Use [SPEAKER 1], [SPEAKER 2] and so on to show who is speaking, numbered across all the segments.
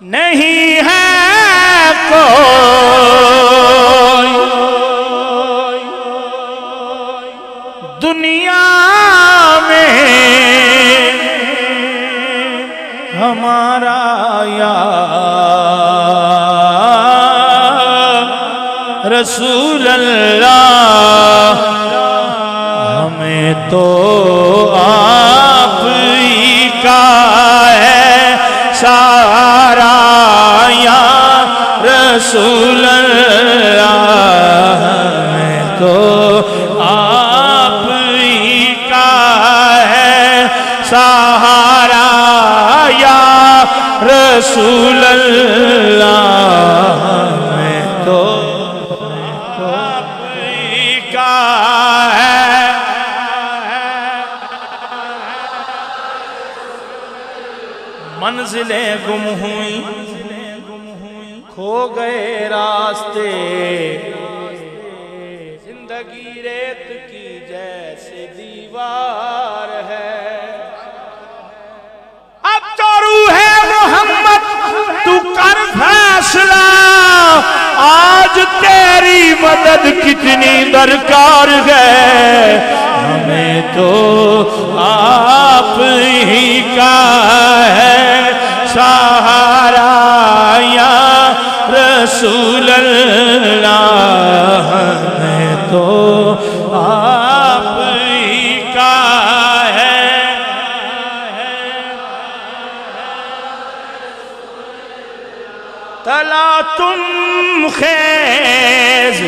[SPEAKER 1] نہیں ہے کوئی دنیا میں ہمارا یا رسول اللہ، ہمیں تو آپ ہی کا ہے سارا یا رسول اللہ، ہمیں تو آپ ہی کا ہے سہارا یا رسول اللہ، ہمیں تو آپ ہی کا ہے۔ منزلیں گم ہوئیں، کھو گئے راستے، زندگی ریت کی جیسے دیوار ہے، اب تو روح محمد تو کر فیصلہ، آج تیری مدد کتنی درکار ہے، ہمیں تو آپ ہی کا ہے سہارا یا رسول اللہ، ہمیں تو آپ ہی کا ہے۔ تلا تم خیز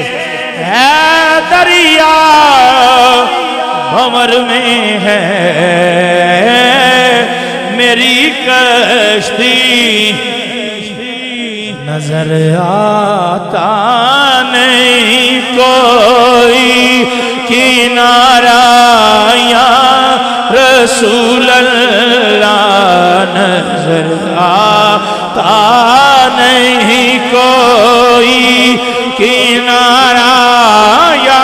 [SPEAKER 1] ہے دریا بھنور میں ہے میری کشتی، نظر آتا نہیں کوئی کنارہ یا رسول اللہ، نظر آتا نہیں کوئی کنارہ یا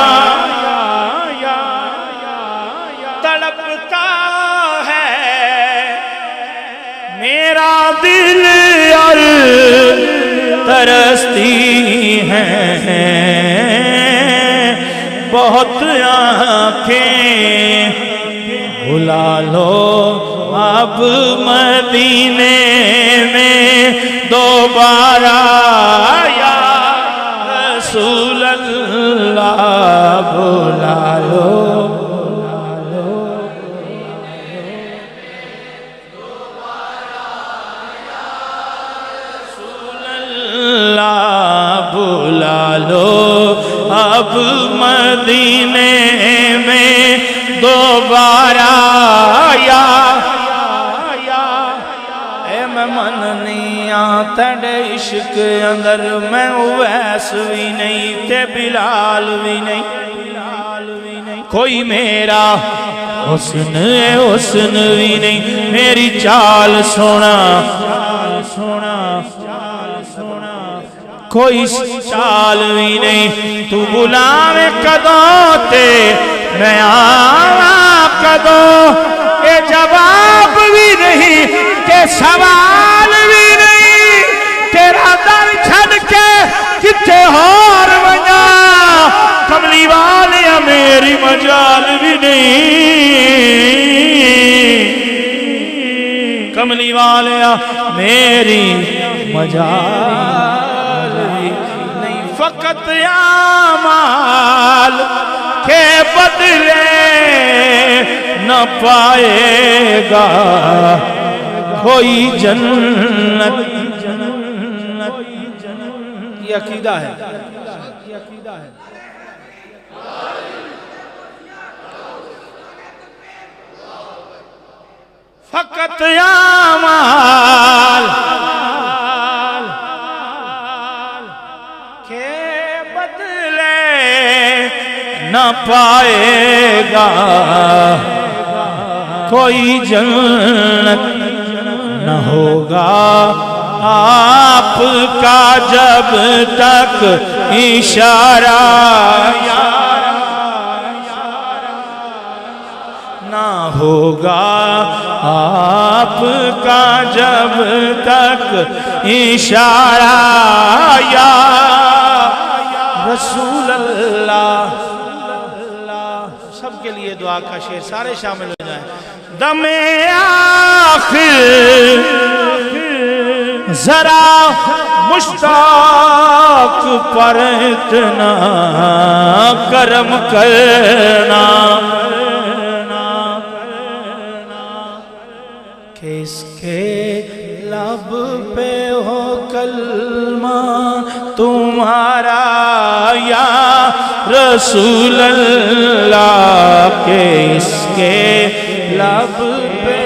[SPEAKER 1] تڑپتا ہے میرا دل اور ترستی ہیں بہت آنکھیں، بلا لو اب مدینے میں دوبارہ یا رسول اللہ، بلا لو بلا لو اب مدینے میں دوبارہ یا اے میں مننی تڑے عشق اندر میں اویس بھی نہیں تے بلال بھی نہیں، کوئی میرا حسن بھی نہیں، میری چال سونا کوئی چال بھی نہیں، تو بلاوے کدوں تے میں آواں کدوں، اے جواب بھی نہیں کہ سوال بھی نہیں، تیرا در چھڑ کے کتے ہور ونجا، کملی والیا میری مجال بھی نہیں، کملی والیا میری مجال نہیں، فقط اعمال کے بدلے نہ پائے گا کوئی جنت، یہ عقیدہ ہے۔ فقط اعمال کے بدلے نہ پائے گا کوئی جنت، نہ ہوگا آپ کا جب تک اشارہ، نہ ہوگا آپ کا جب تک اشارہ یا رسول اللہ. سب کے لیے دعا کا شعر، سارے شامل ہو جائیں. دم آخر ذرا مشتاق پر اتنا کرم کرنا کہ اس کے لب پہ ہو کلمہ تمہارا یا رسول اللہ، کہ اس کے لب پہ